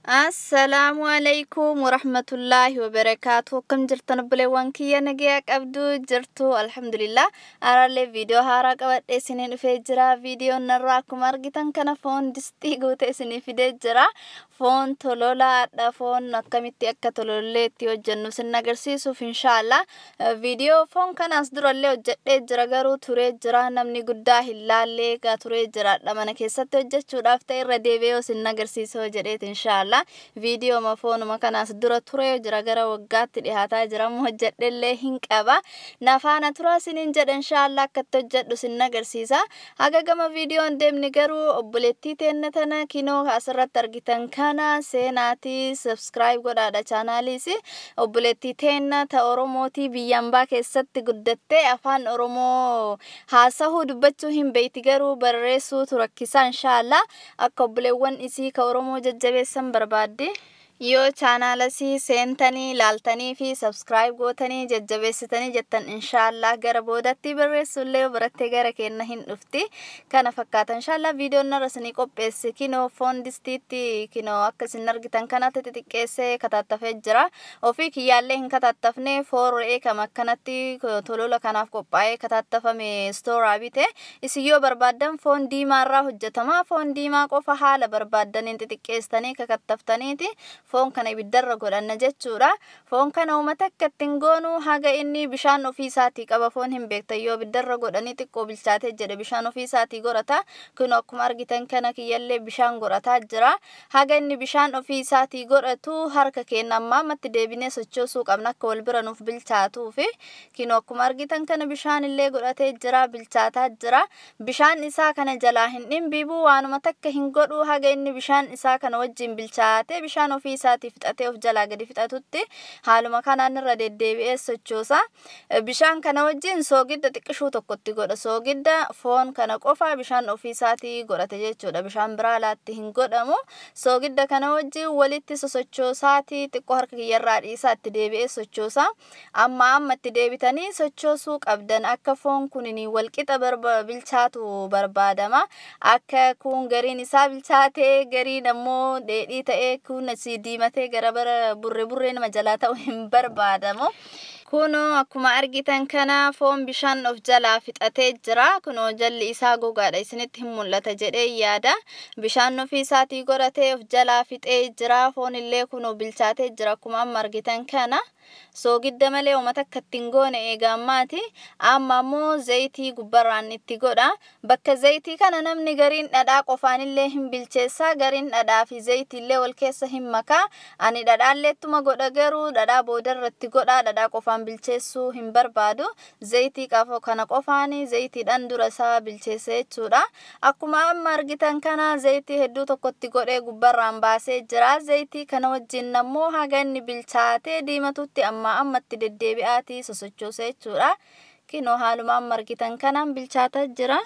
Assalamu alaikum warahmatullahi wabarakatuh. Kam jirtan buleewwan kiyya nagaa qabdu jirtu alhamdulillah. Aralle video haaraa qabadhe isiniin dhufee jira. Videoon narraa akkuma argitan kana foon distii guute isinii fidee jira. Foon tololaadha. Foon akkamitti akka tololleetti hojjennu sin agarsiisuuf inshallah. Video foon kanas durallee hojjedhee jira garuu turee jira. Namni guddaa hin laallee gaa turee jira. Mana keessatti hojjechuudhaaf ta'e irra deebi'ee sin agarsiisuu jedheet inshallah. Video ma foonuma kanas dura ture jira gara waggaatti dhihaataa jira moo hojjedhellee hin qaba. Nafaana tura sinin jedha inshallah akka hojjedhu sin agarsiisa. Haga gama videoon deemni garuu obboleettii teenya tana kinoo asirratti argitan kana seenaati subscribe godhaadha chaanaliis. Obboleettii teenya ta Oromooti biyyambaa keessatti guddattee afaan Oromoo haasa'uu dubbachuu hin beeyti garuu barreessuu turakkisa inshallah akka obboleewwan isii ka Oromoo jajjabeessan barbaadde yoo chaanalasi seentanii laaltanii fi subscribe gootanii jajjabeessitanii jettan inshallah gara boodatti barreessullee barattee gara kenna hin dhufti kana fakkaata inshallah videoon narasanii qopheesse kinoo foon distiitti kinoo akka isin argitan kanatti xixiqqeessee kataattafee jira ofii kiyyaallee hin kataattafne fooree kam akkanatti tolola kanaaf qophaa'ee kataattafame stooraa bite isin yoo barbaadan foon diimaarraa hojjetama foon diimaa qofa haala barbaadaniin xixiqqeessitanii kakattaftaniiti foon kana ibiddarra godhanna jechuudha. Foon kana uummata akkattiin goonu haga inni bishaan ofii isaatii qaba foon hin beektan yoo ibiddarra godhanii xiqqoo bilchaatee jedhe bishaan ofii isaatii gorata. Kun akkuma argitan kana kiyyallee bishaan gorataa jira. Haga inni bishaan ofii isaatii godhatu harka keenya ammatti deebinee sochoosuu qabna akka wal bira nuuf bilchaatuuf. Kun akkuma argitan kana bishaan illee godhatee jira bilchaataa jira. Bishaan isaa kana jalaa hin dhimbibu waanuma takka hin godhu haga inni bishaan isaa kana wajjin bilchaatee bishaan ofii isaati fixatee of jalaa gadi fixatutti haaluma kanaan irra deddeebi'ee sochoosa. Bishaan kana wajjin soogidda xiqqishuu tokkotti godha. Soogidda foon kana qofa bishaan ofii isaati godhate jechuudha. Bishaan biraa laatti hin godhamu. Soogidda kana wajjin walitti sochoosaati xiqqoo harka kiyyarraa dhiisaa itti deebi'ee sochoosa. Amma itti deebitanii sochoosuu qabdan akka foon kunini walqixa bilchaatu barbaadama. Akka kun gariin isaa bilchaatee gariin ammoo dheedhii ta'ee kun si diimatee gara bara burree nama jalaa ta'u hin barbaadamu. Kuno akkuma argitan kana foon bishaan of jalaa fixatee jira. Kuno jalli isaa gogaadha isinitti hin mul'ata jedhee yaada. Bishaan ofii isaatii godhatee of jalaa fixee jira. Foon illee kuno bilchaatee jira akkuma amma argitan kana. Soogidda malee uummata akkattiin goone eegammaati. Amma ammoo zayitii gubbarraan itti godha. Bakka zayitii kana namni gariin dhadhaa qofaan illee hin bilcheessa. Gariin dhadhaa fi zayitii illee wal keessa hin makaa. Ani dhadhaallee ittuma godha garuu dhadhaa boodarratti godha. Dhadhaa qofaan bilcheessuu hin barbaadu. Zayitii kana qofaani zayitiidhaan dura isaa bilcheessa jechuudha. Akkuma amma argitan kana zayitii hedduu tokkotti godhee gubbarraan baasee jira. Zayitii kana wajjin ammoo haga inni bilchaatee diimatutti ammatti deddeebi'aatii sosochoosee jechuudha. Kinoo haaluma amma argitan kanaan bilchaataa jira.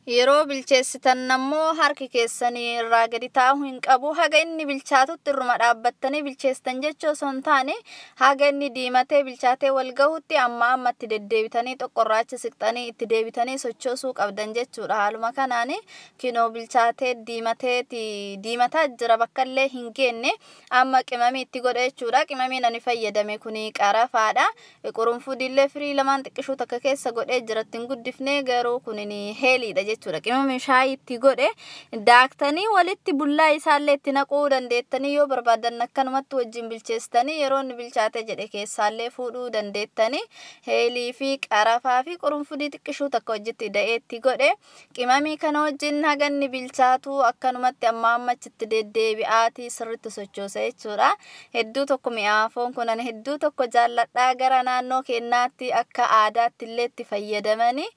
Yeroo bilcheessitan ammoo harki keessanii irraa gadi taa'uu hin qabu. Haga inni bilchaatutti irruma dhaabbattanii bilcheessitan jechuu osoo hin taane haga inni diimatee bilchaatee wal gahutti ammatti deddeebitanii xoqqorraacha siqxanii itti deebitanii sochoosuu qabdan jechuudha. Haaluma kanaani kinoo bilchaatee diimataa jira bakka illee hin geenne amma qimamii itti godha jechuudha. Qimamiin ani fayyadame kuni qarafaadha. Qurunfuudillee firii lamaan xiqqishuu takka keessa godhee jira ittiin guddifnee garuu kunini heeliidha jechuudha. Qimamii shaayii itti godhe daaktanii walitti bullaa isaallee itti naquu dandeettanii yoo barbaadan akkanumatti wajjin bilcheessitanii yeroo inni bilchaate jedhe keessaallee fuudhuu dandeettanii heelii fi qarafaa fi qurunfudii xiqqishuu takka wajjitti da'eetti godhe qimamii kana wajjin haga inni bilchaatu akkanumatti ammachitti deddeebi'aatii sirriitti sochoosa jechuudha. Hedduu tokko mi'aafoon kunan hedduu tokko jaalladhaa gara naannoo keenyaatti akka aadaatti illee itti fayyadamanii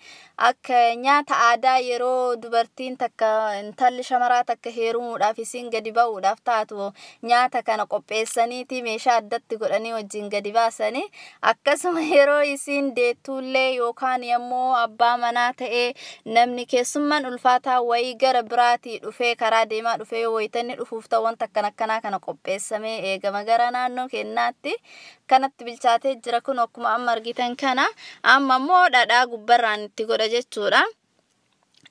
akka nyaata aadaa yeroo dubartiin takka intalli shamaraa takka heerumuudhaaf isin gadi ba'uudhaaf taatu nyaata kana qopheessaniiti meeshaa addatti godhanii wajjin gadi baasanii akkasuma yeroo isin deettuullee yookaan ammoo abbaa manaa ta'ee namni keessummaan ulfaataa wayii gara biraatii dhufee karaa deemaa dhufee yoo wayitanii dhufuuf ta'uun takkan akkanaa kana qopheessamee eegama gara naannoo keenyaatti kanatti bilchaatee jira. Kun akkuma amma argitan kana amma ammoo dhadhaa gubbarraan itti godha jechuudha.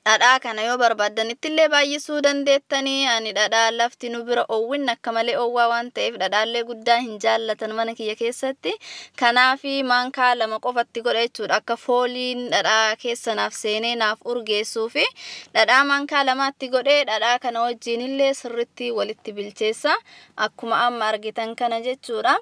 dhadhaa kana yoo barbaadanitti illee baay'isuu dandeettanii. Ani dhadhaa lafti nu bira oowwin akka malee oowwaa waan ta'eef dhadhaallee guddaa hin jaallatan mana kiyya keessatti. Kanaafi maankaa lama qofatti godha jechuudha akka fooliin dhadhaa keessa naaf seenee naaf urgeessuufi dhadhaa maankaa lamatti godhee dhadhaa kana wajjin illee sirritti walitti bilcheessa akkuma amma argitan kana jechuudha.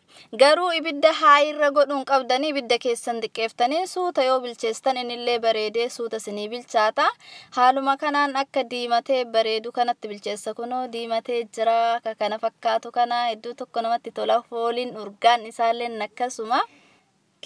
Garuu ibidda haayirra godhuun qabdanii ibidda keessan xiqqeeftanii suuta yoo bilcheestan inillee bareedee suuta sinii bilchaata. Haaluma kanaan akka diimatee bareedu kanatti bilcheessa kunoo diimatee jira akka kana fakkaatu kana hedduu tokko namatti tola fooliin urgaan isaallee akkasuma.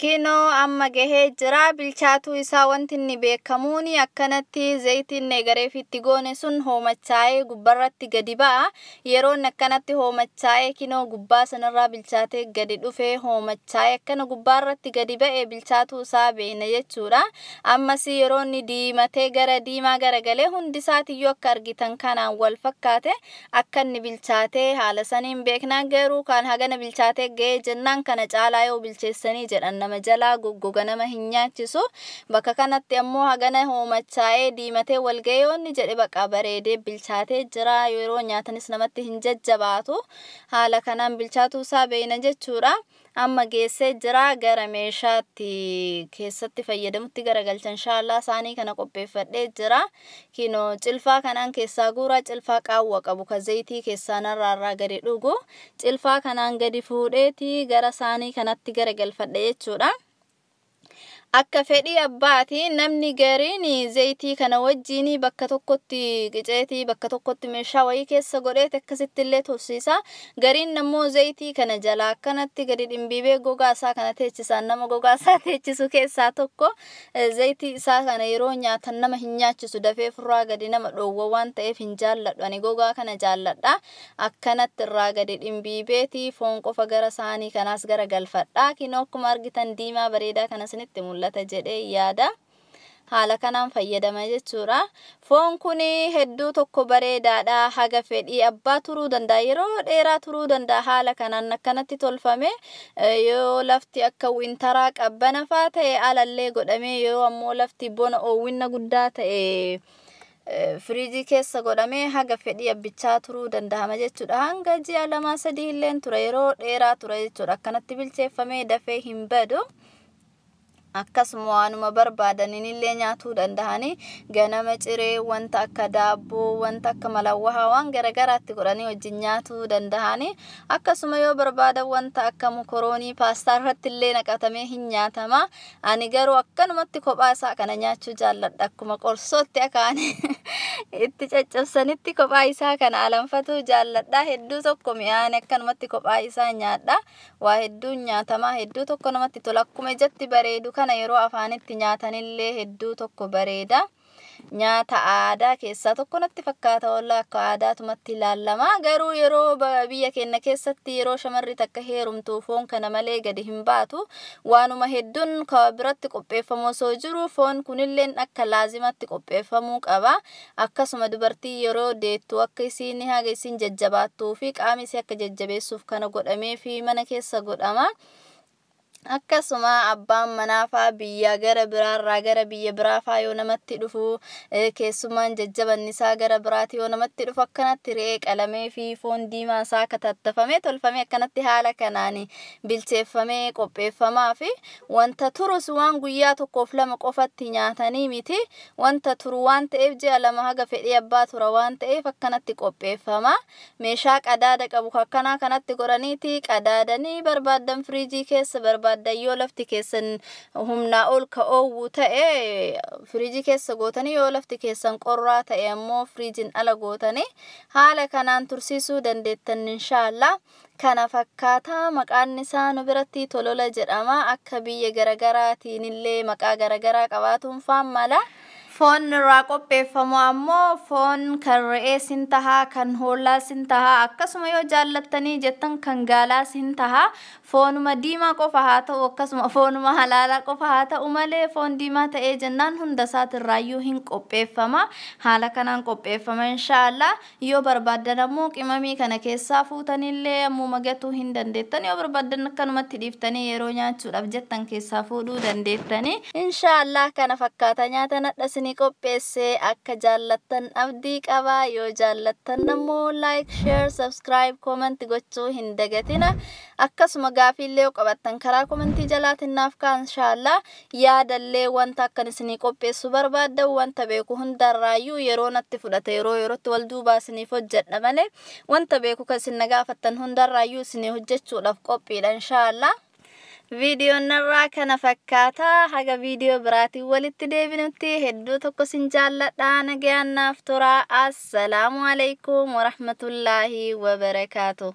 Kinoo amma gahee jira bilchaatu isaa wanti inni beekamuuni akkanatti zayitiin neegareefitti goone sun hoomachaa'ee gubbarratti gadi ba'a. Yeroon akkanatti hoomachaa'ee kinoo gubbaa sanarraa bilchaatee gadi dhufee hoomachaa'ee akkana gubbaarratti gadi ba'ee bilchaatu isaa beena jechuudha. Ammas yeroon diimatee gara diimaa garagalee hundi isaatiyyuu akka argitan kanaan wal fakkaate akka inni bilchaatee haala saniin beeknaa. Garuu kan hagana bilchaatee gahee jennaan kana caalaa yoo bilcheessanii jedhan nama jalaa goggoga nama hin nyaachisu. Bakka kanatti ammoo hagana hoomachaa'ee diimatee wal gayoonni jedhe baqa bareedee bilchaatee jira. Yeroo nyaatanis namatti hin jajjabaatu. Haala kanaan bilchaatu isaa beena jechuudha. Amma geessee jira gara meeshaatti keessatti fayyadamutti garagalchan inshallah saanii kana qopheeffadhee jira. Kinoo cilfaa kanaan keessaa guuraa cilfaa qaawwa qabu ka zayitii keessaa narraa gadi dhugu. Cilfaa kanaan gadi fuudheeti gara saanii kanatti garagalfadhe jechuudha. Akka fedhii abbaati namni gariin zayitii kana wajjin bakka tokkotti qiceetii bakka tokkotti meeshaa wayii keessa godheet akkasitti illee tufsiisa. Gariin nammoo zayitii kana jala akkanatti gadi dhimbiibee gogaa isaa kana teechisaan nama gogaa isaa teechisu keessaa tokko zayitii isaa kana yeroo nyaatan nama hin nyaachisu dafee furraa gadi nama dhoowwa waan ta'eef hin jaalladhu. Ani gogaa kana jaalladha. Akkanatti irraa gadi dhimbiibeeti foon qofa gara saanii kanaas gara galfadha. Kinoo akkuma argitan diimaa bareedaa kana sinitti mul'ata jedhee yaada. Haala kanaan fayyadama jechuudha. Foon kuni hedduu tokko bareedaadha. Haga fedhii abbaa turuu danda'a. Yeroo dheeraa turuu danda'a. Haala kanaan akkanatti tolfame yoo lafti akka wintaraa qabbana faa ta'e alallee godhamee yoo ammoo lafti bona oowwinna guddaa ta'e firiijii keessa godhamee haga fedhii abbichaa turuu danda'ama jechuudha. Hanga ji'a 2-3 illee tura yeroo dheeraa tura jechuudha. Akkanatti bilcheeffamee dafee hin badu. Akkasuma waanuma barbaadan illee nyaatuu danda'anii ganama ciree wanta akka daabboo wanta akka malawwahaa waan garagaraatti godhanii wajjin nyaatuu danda'anii. Akkasuma yoo barbaadan wanta akka mokoroonii paastaa irratti illee naqatamee hin nyaatama. Ani garuu akkanumatti kophaa isaa kana nyaachuu jaalladha. Akkuma qorsootti akaanii itti caccabsanitti kophaa isaa kana alanfatuu jaalladha. Hedduu tokko mi'aan akkanumatti kophaa isaa nyaadha. Waa hedduun nyaatama. Hedduu tokko namatti tola. Akkuma ijatti bareedu kana yeroo afaanitti nyaatanillee hedduu tokko bareeda. Nyaata aadaa keessaa tokko natti fakkaata walla akka aadaatumatti ilaalama. Garuu yeroo biyya keenya keessatti yeroo shamarri takka heerumtu foon kana malee gadi hin baatu. Waanuma hedduun ka biratti qopheeffamu osoo jiru foon kunillee akka laazimatti qopheeffamuu qaba. Akkasuma dubartii yeroo deettu akka isiin haga isiin jajjabaattuu fi qaamni isii akka jajjabeessuuf kana godhamee fi mana keessa godhama. Akkasuma abbaan manaafaa biyya gara biraarraa gara biyya biraafaa yoo namatti dhufu keessumaan jajjaban isaa gara biraati yoo namatti dhufu akkanatti re'ee qalamee fi foon diimaa isaa katattafamee tolfamee akkanatti haala kanaan bilcheeffamee qopheeffamaa fi wanta turus waan guyyaa tokkoof lama qofatti nyaatanii miti. Wanta turu waan ta'eef ji'a 2 haga fedhii abbaa tura waan ta'eef akkanatti qopheeffama. Meeshaa qadaada qabu akkanaa kanatti godhaniiti qadaadanii barbaadan firiijii keessa yoo lafti keessan humnaa ol ka oowwu ta'e firiijii keessa gootanii yoo lafti keessan qorraa ta'e ammoo firiijiin ala gootanii haala kanaan tursiisuu dandeettan inshallah. Kana fakkaata maqaan isaa nu biratti tolola jedhama. Akka biyya garagaraatiin illee maqaa garagaraa qabaatuun faan mala. Foon irraa qopheeffamu ammoo foon kan re'ee sin tahaa kan hoolaa sin tahaa akkasuma yoo jaallattanii jettan kan gaalaa sin tahaa foonuma diimaa qofa haa ta'u akkasuma foonuma halaalaa qofa haa ta'u malee foon diimaa ta'ee jennaan hunda isaatirraayyuu hin qopheeffama. Haala kanaan qopheeffama inshallah. Yoo barbaadan ammoo qimamii kana keessaa fuutanillee ammuma gatuu hin dandeettan. Yoo barbaadan akkanumatti dhiiftanii yeroo nyaachuudhaaf jettan keessaa fuudhuu dandeettanii inshallah. Kana fakkaata nyaata nadhasin isinii qopheesse akka jaallattan abdii qaba yoo jaallattan nammoo like share subscribe comment gochuu hin dagatina akkasuma gaafiillee qabattan karaa commentii jalaatiin naaf kaan inshallah yaadallee wanta akkan isinii qopheessu barbaadda wanta beeku hundarraayyuu yeroo natti fudhate yerootti wal duubaa isiniif hojjedha malee wanta beeku kan isin nagaafattan hundarraayyuu isinii hojjechuudhaaf qophiidha inshallah. Video narraa kana fakkaata haga video biraatiin walitti deebinutti hedduu tokko sin jaalladha nagayaan naaf tura. Assalaamu alaykum wa rahmatullahi wa barakaatuh.